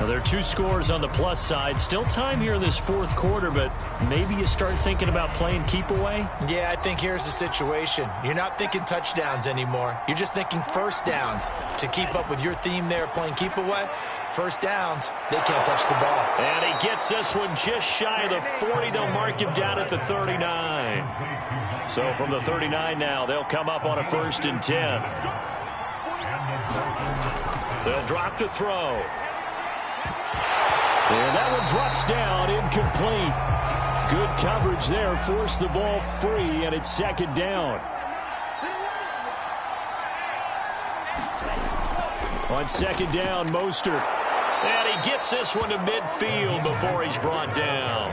Now, there are 2 scores on the plus side. Still time here in this fourth quarter, but maybe you start thinking about playing keep away?
Yeah, I think here's the situation. You're not thinking touchdowns anymore. You're just thinking first downs. To keep up with your theme there, playing keep away, first downs, they can't touch the ball.
And he gets this one just shy of the 40. They'll mark him down at the 39. So from the 39 now, they'll come up on a 1st and 10. They'll drop to throw. And that one drops down, incomplete. Good coverage there, forced the ball free, and it's 2nd down. On 2nd down, Mostert. And he gets this one to midfield before he's brought down.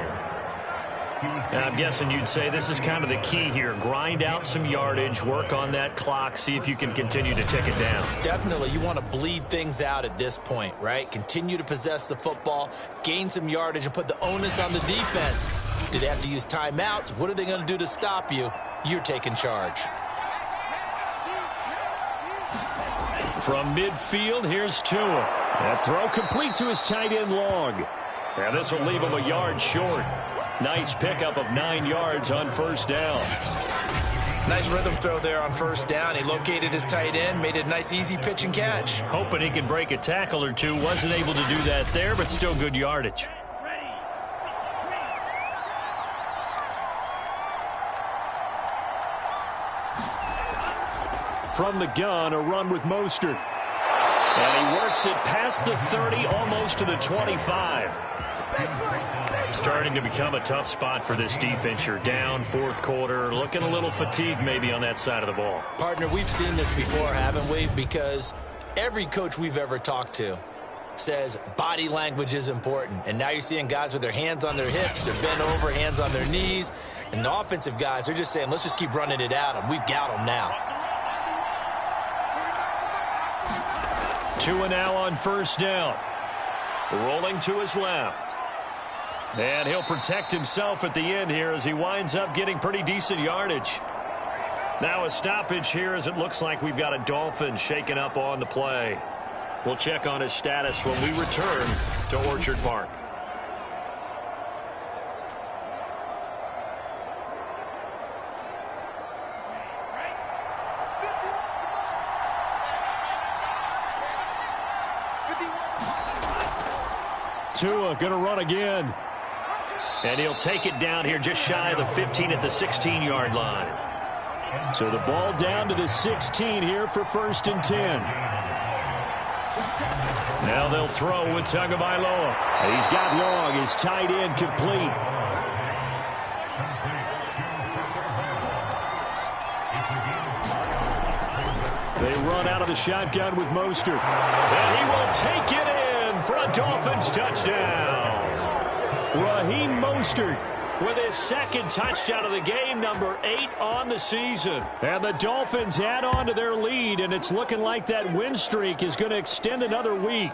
And I'm guessing you'd say this is kind of the key here. Grind out some yardage, work on that clock, see if you can continue to tick it down.
Definitely, you want to bleed things out at this point, right? Continue to possess the football, gain some yardage, and put the onus on the defense. Do they have to use timeouts? What are they going to do to stop you? You're taking charge.
From midfield, here's Tua. That throw complete to his tight end Long. And this will leave him a yard short. Nice pickup of 9 yards on 1st down.
Nice rhythm throw there on 1st down. He located his tight end, made it a nice, easy pitch and catch.
Hoping he could break a tackle or two. Wasn't able to do that there, but still good yardage. From the gun, a run with Mostert. And he works it past the 30, almost to the 25. Starting to become a tough spot for this defense. You're down 4th quarter, looking a little fatigued maybe on that side of the ball.
Partner, we've seen this before, haven't we? Because every coach we've ever talked to says body language is important. And now you're seeing guys with their hands on their hips, they're bent over, hands on their knees. And the offensive guys are just saying, let's just keep running it at them. We've got them now.
Tua now on 1st down. Rolling to his left. And he'll protect himself at the end here as he winds up getting pretty decent yardage. Now a stoppage here as it looks like we've got a Dolphin shaken up on the play. We'll check on his status when we return to Orchard Park. Tua going to run again. And he'll take it down here just shy of the 15 at the 16-yard line. So the ball down to the 16 here for 1st and 10. Now they'll throw with Tagovailoa. He's got Long, his tight end complete. They run out of the shotgun with Mostert. And he will take it in for a Dolphins touchdown. Raheem Mostert with his 2nd touchdown of the game, number 8 on the season. And the Dolphins add on to their lead, and it's looking like that win streak is going to extend another week.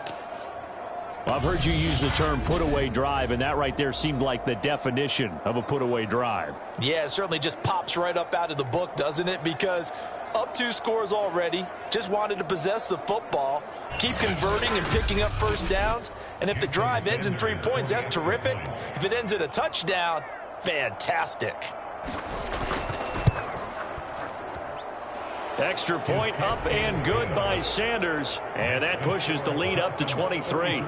Well, I've heard you use the term put-away drive, and that right there seemed like the definition of a put-away drive.
Yeah, it certainly just pops right up out of the book, doesn't it? Because up 2 scores already, just wanted to possess the football, keep converting and picking up 1st downs. And if the drive ends in 3 points, that's terrific. If it ends in a touchdown, fantastic.
Extra point up and good by Sanders. And that pushes the lead up to 23.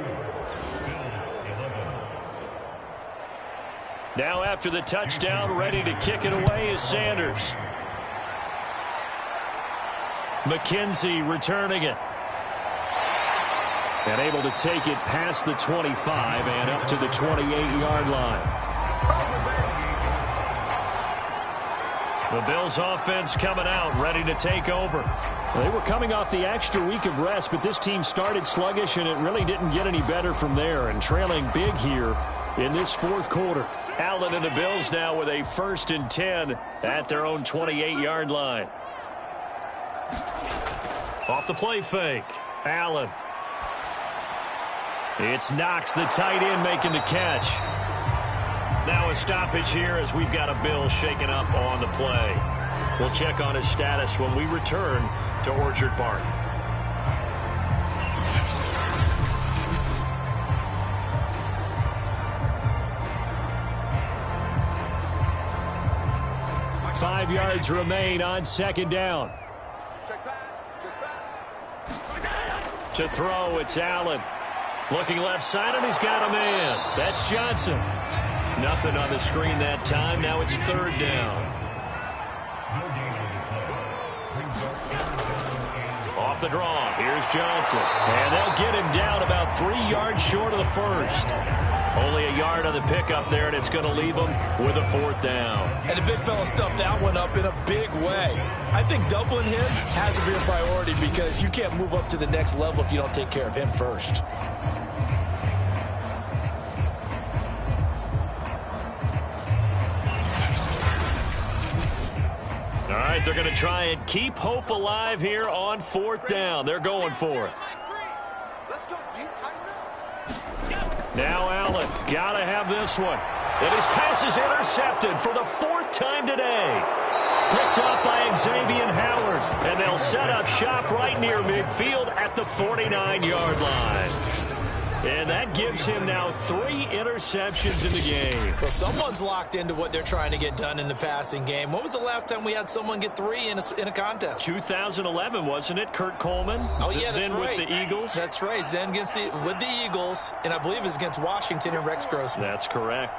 Now after the touchdown, ready to kick it away is Sanders. McKenzie returning it. And able to take it past the 25 and up to the 28-yard line. The Bills offense coming out, ready to take over. They were coming off the extra week of rest, but this team started sluggish, and it really didn't get any better from there. And trailing big here in this fourth quarter.
Allen and the Bills now with a 1st and 10 at their own 28-yard line. Off the play fake. Allen. It's Knox, the tight end, making the catch. Now a stoppage here as we've got a Bill shaken up on the play. We'll check on his status when we return to Orchard Park.
Five yards remain on 2nd down.
To throw, it's Allen. Looking left side, and he's got a man. That's Johnson. Nothing on the screen that time. Now it's 3rd down. Off the draw, here's Johnson. And they'll get him down about 3 yards short of the first. Only a yard on the pickup there, and it's going to leave him with a 4th down.
And the big fella stuffed that one up in a big way. I think doubling him has to be a priority because you can't move up to the next level if you don't take care of him first.
All right, they're going to try and keep hope alive here on 4th down. They're going for it. Now Allen, got to have this one. And his pass is intercepted for the 4th time today. Picked up by Xavier Howard. And they'll set up shop right near midfield at the 49-yard line. And that gives him now 3 interceptions in the game.
Well, someone's locked into what they're trying to get done in the passing game. When was the last time we had someone get 3 in a contest?
2011, wasn't it? Kurt Coleman?
Oh, yeah, that's
then
right.
With the Eagles?
That's right. Then with the Eagles, and I believe it's against Washington and Rex Grossman.
That's correct.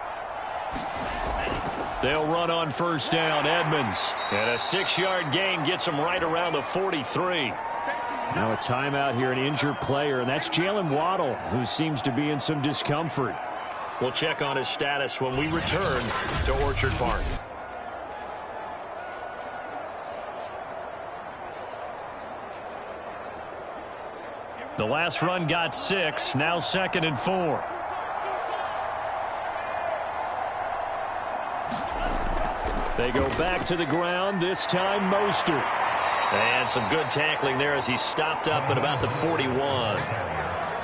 They'll run on 1st down, Edmonds. And a 6-yard gain gets him right around the 43.
Now a timeout here, an injured player, and that's Jalen Waddle, who seems to be in some discomfort.
We'll check on his status when we return to Orchard Park. The last run got 6, now 2nd and 4.
They go back to the ground, this time Mostert.
And some good tackling there as he stopped up at about the 41.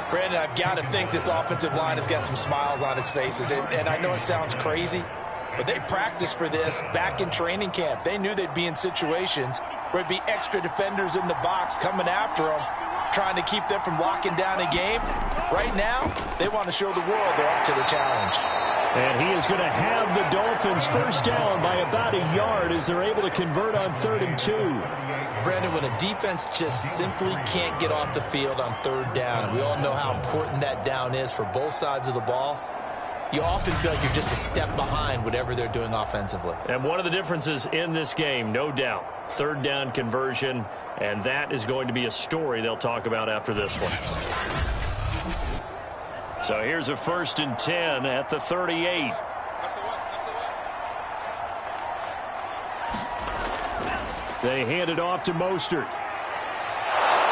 Brandon, I've got to think this offensive line has got some smiles on its faces. And I know it sounds crazy, but they practiced for this back in training camp. They knew they'd be in situations where it'd be extra defenders in the box coming after them, trying to keep them from locking down a game. Right now, they want to show the world they're up to the challenge.
And he is going to have the Dolphins 1st down by about a yard as they're able to convert on 3rd and 2.
Brandon, when a defense just simply can't get off the field on 3rd down, and we all know how important that down is for both sides of the ball, you often feel like you're just a step behind whatever they're doing offensively.
And one of the differences in this game, no doubt, 3rd down conversion, and that is going to be a story they'll talk about after this one. So here's a 1st and 10 at the 38.
They hand it off to Mostert.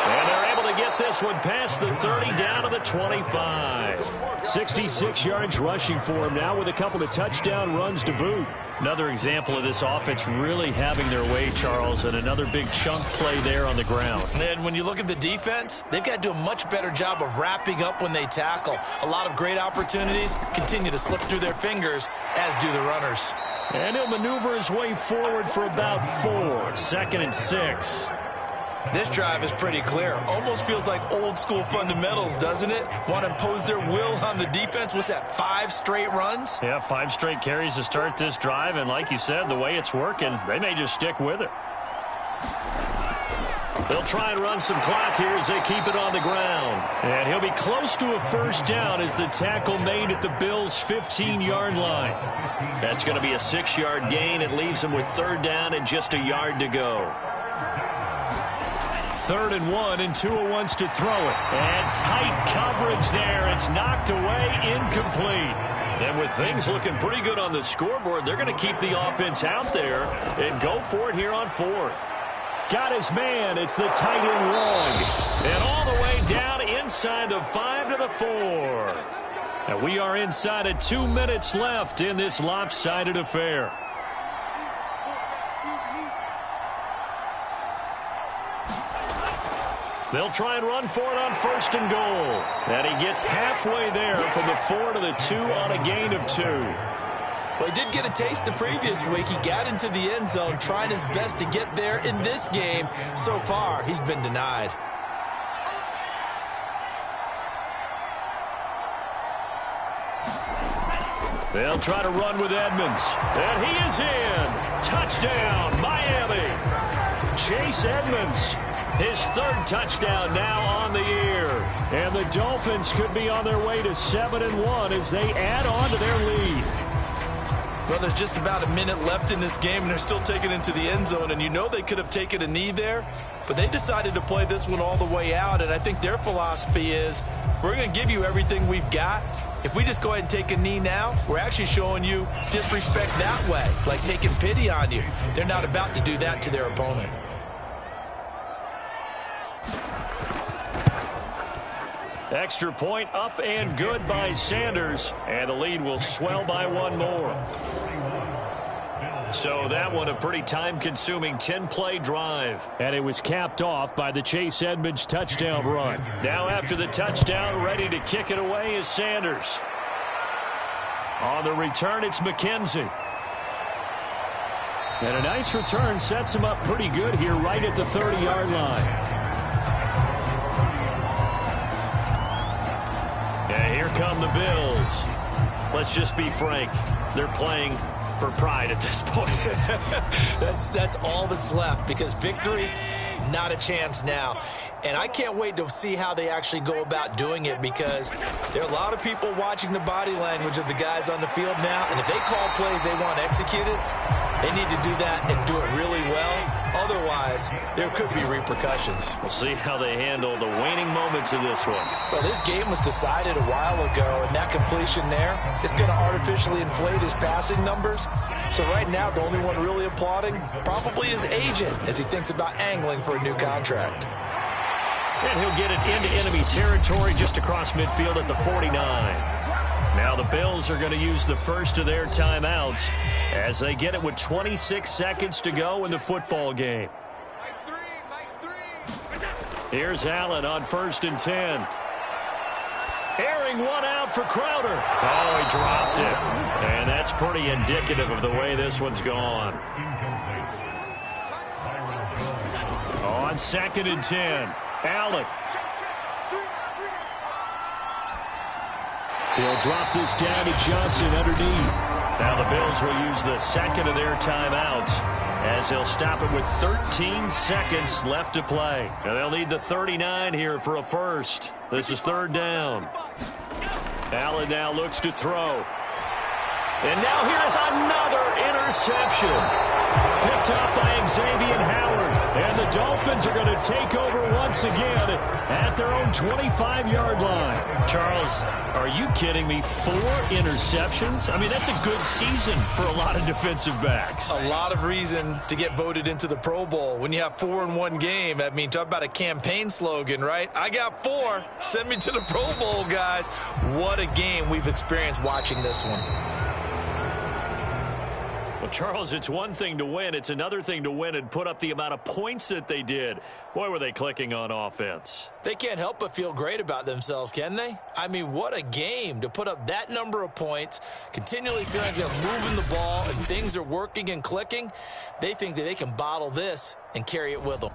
And they're able to get this one past the 30 down to the 25.
66 yards rushing for him now with a couple of touchdown runs to boot.
Another example of this offense really having their way, Charles, and another big chunk play there on the ground.
And when you look at the defense, they've got to do a much better job of wrapping up when they tackle. A lot of great opportunities continue to slip through their fingers, as do the runners.
And he'll maneuver his way forward for about 4. 2nd and 6.
This drive is pretty clear. Almost feels like old school fundamentals, doesn't it? Want to impose their will on the defense. What's that, 5 straight runs?
Yeah, 5 straight carries to start this drive. And like you said, the way it's working, they may just stick with it. They'll try and run some clock here as they keep it on the ground. And he'll be close to a 1st down as the tackle made at the Bills' 15-yard line. That's going to be a 6-yard gain. It leaves them with 3rd down and just a yard to go.
3rd and 1, and Tua wants to throw it.
And tight coverage there. It's knocked away, incomplete. And with things looking pretty good on the scoreboard, they're going to keep the offense out there and go for it here on 4th.
Got his man. It's the tight end long.
And all the way down inside the 5 to the 4. And we are inside of 2 minutes left in this lopsided affair. They'll try and run for it on 1st and goal. And he gets halfway there from the 4 to the 2 on a gain of 2.
Well, he did get a taste the previous week. He got into the end zone trying his best to get there in this game. So far, he's been denied.
They'll try to run with Edmonds. And he is in. Touchdown, Miami. Chase Edmonds. His 3rd touchdown now on the year. And the Dolphins could be on their way to 7-1 as they add on to their lead.
Well, there's just about a minute left in this game, and they're still taking it into the end zone. And you know they could have taken a knee there, but they decided to play this one all the way out. And I think their philosophy is, we're going to give you everything we've got. If we just go ahead and take a knee now, we're actually showing you disrespect that way, like taking pity on you. They're not about to do that to their opponent.
Extra point up and good by Sanders, and the lead will swell by 1 more. So that one a pretty time-consuming 10-play drive. And it was capped off by the Chase Edmonds touchdown run. Now after the touchdown, ready to kick it away is Sanders. On the return, it's McKenzie. And a nice return sets him up pretty good here right at the 30-yard line. Yeah, here come the Bills. Let's just be frank. They're playing for pride at this point.
That's all that's left, because victory, not a chance now. And I can't wait to see how they actually go about doing it, because there are a lot of people watching the body language of the guys on the field now, and if they call plays they want executed, they need to do that and do it really well. Otherwise, there could be repercussions.
We'll see how they handle the waning moments of this one.
Well, this game was decided a while ago, and that completion there is going to artificially inflate his passing numbers. So right now, the only one really applauding probably his agent as he thinks about angling for a new contract.
And he'll get it into enemy territory just across midfield at the 49. Now the Bills are going to use the first of their timeouts as they get it with 26 seconds to go in the football game. Here's Allen on 1st and 10. Airing one out for Crowder. Oh, he dropped it. And that's pretty indicative of the way this one's gone. On 2nd and 10, Allen. He'll drop this down to Johnson underneath. Now the Bills will use the second of their timeouts as they'll stop it with 13 seconds left to play. And they'll need the 39 here for a first. This is 3rd down. Allen now looks to throw. And now here's another interception. Picked up by Xavier Howard. And the Dolphins are going to take over once again at their own 25-yard line. Charles, are you kidding me? 4 interceptions? I mean, that's a good season for a lot of defensive backs.
A lot of reason to get voted into the Pro Bowl. When you have 4 in one game, I mean, talk about a campaign slogan, right? I got 4. Send me to the Pro Bowl, guys. What a game we've experienced watching this one.
Well, Charles, it's one thing to win. It's another thing to win and put up the amount of points that they did. Boy, were they clicking on offense.
They can't help but feel great about themselves, can they? I mean, what a game to put up that number of points, continually feeling like they're moving the ball and things are working and clicking. They think that they can bottle this and carry it with them.